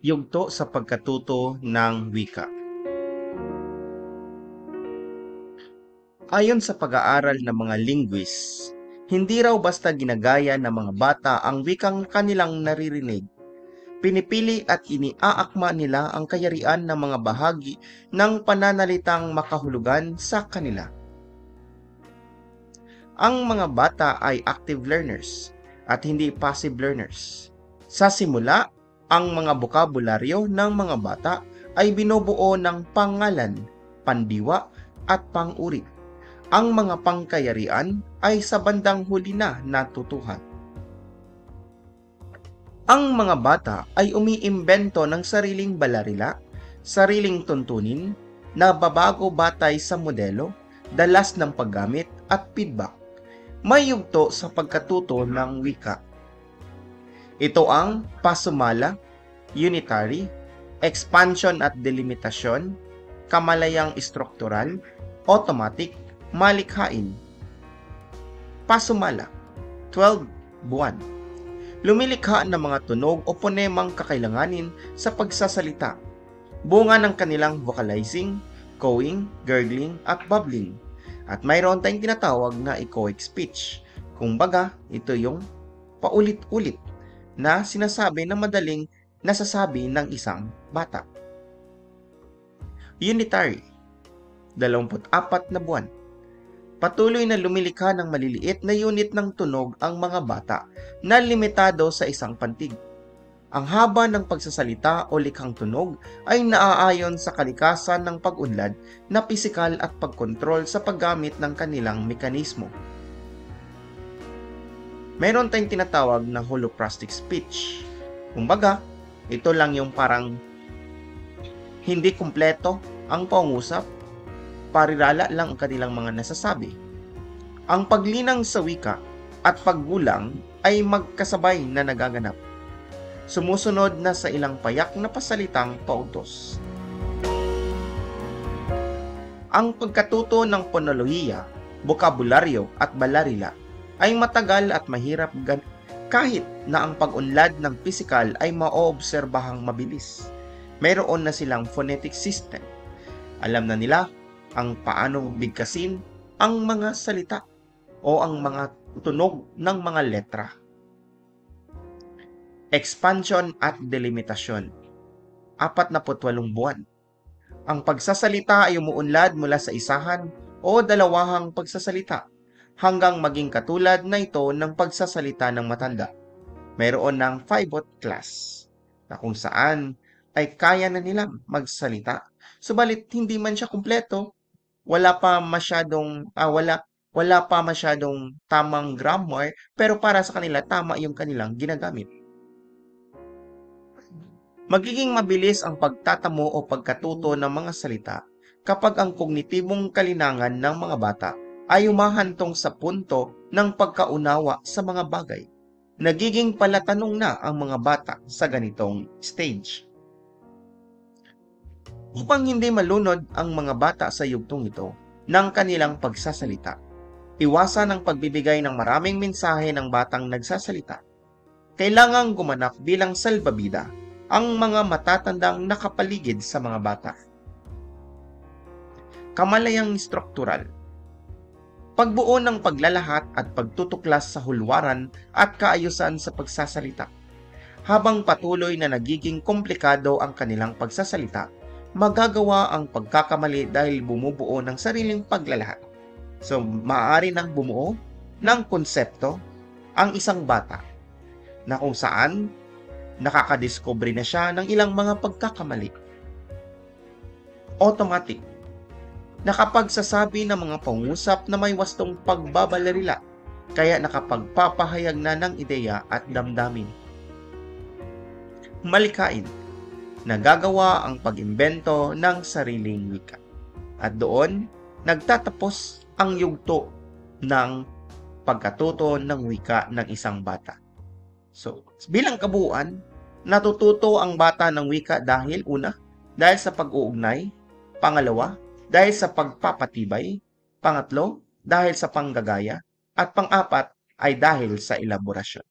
Yugto sa pagkatuto ng wika. Ayon sa pag-aaral ng mga linguists, hindi raw basta ginagaya ng mga bata ang wikang kanilang naririnig. Pinipili at iniaakma nila ang kayarian ng mga bahagi ng pananalitang makahulugan sa kanila. Ang mga bata ay active learners at hindi passive learners. Sa simula, ang mga bokabularyo ng mga bata ay binubuo ng pangalan, pandiwa at pang-uri. Ang mga pangkayarian ay sa bandang huli na natutuhan. Ang mga bata ay umiimbento ng sariling balarila, sariling tuntunin, na babago batay sa modelo, dalas ng paggamit at feedback. May yugto sa pagkatuto ng wika. Ito ang pasumala, unitary, expansion at delimitasyon, kamalayang struktural, automatic, malikhain. Pasumala, 12 buwan. Lumilikha ng mga tunog o ponemang kakailanganin sa pagsasalita, bunga ng kanilang vocalizing, cawing, gurgling at bubbling. At mayroon tayong tinatawag na echoic speech. Kumbaga, ito yung paulit-ulit na sinasabi na madaling nasasabi ng isang bata. Unitary, 24 na buwan. Patuloy na lumilikha ng maliliit na unit ng tunog ang mga bata na limitado sa isang pantig. Ang haba ng pagsasalita o likhang tunog ay naaayon sa kalikasan ng pag-unlad na pisikal at pagkontrol sa paggamit ng kanilang mekanismo. Meron tayong tinatawag na holoplastic speech. Kumbaga, ito lang yung parang hindi kumpleto ang pangusap, parirala lang ang kanilang mga nasasabi. Ang paglinang sa wika at paggulang ay magkasabay na nagaganap. Sumusunod na sa ilang payak na pasalitang pautos. Ang pagkatuto ng ponolohiya, bokabularyo at balarila ay matagal at mahirap kahit na ang pag-unlad ng pisikal ay maoobserbahang mabilis. Mayroon na silang phonetic system. Alam na nila ang paano bigkasin ang mga salita o ang mga tunog ng mga letra. Expansion at delimitasyon, 48 buwan. Ang pagsasalita ay umuunlad mula sa isahan o dalawahang pagsasalita hanggang maging katulad na ito ng pagsasalita ng matanda. Mayroon ng Pivot class na kung saan ay kaya na nilang magsalita. Subalit hindi man siya kumpleto, wala pa masyadong tamang grammar, pero para sa kanila tama yung kanilang ginagamit. Magiging mabilis ang pagtatamo o pagkatuto ng mga salita kapag ang kognitibong kalinangan ng mga bata ay umahantong sa punto ng pagkaunawa sa mga bagay. Nagiging palatanong na ang mga bata sa ganitong stage. Upang hindi malunod ang mga bata sa yugtong ito ng kanilang pagsasalita, iwasan ang pagbibigay ng maraming mensahe ng batang nagsasalita. Kailangang gumanap bilang salbabida ang mga matatandang nakapaligid sa mga bata. Kamalayang struktural, pagbuo ng paglalahat at pagtutuklas sa hulwaran at kaayusan sa pagsasalita. Habang patuloy na nagiging komplikado ang kanilang pagsasalita, magagawa ang pagkakamali dahil bumubuo ng sariling paglalahat. So, maaari nang bumuo ng konsepto ang isang bata na kung saan nakakadiscover na siya ng ilang mga pagkakamali. Automatic, nakapagsasabi ng mga pangusap na may wastong pagbabalarila, kaya nakapagpapahayag na ng ideya at damdamin. Malikhain, nagagawa ang pag-imbento ng sariling wika. At doon, nagtatapos ang yugto ng pagkatuto ng wika ng isang bata. So, bilang kabuuan, natututo ang bata ng wika dahil dahil sa pag-uugnay, pangalawa, dahil sa pagpapatibay, pangatlo, dahil sa panggagaya, at pang-apat ay dahil sa elaborasyon.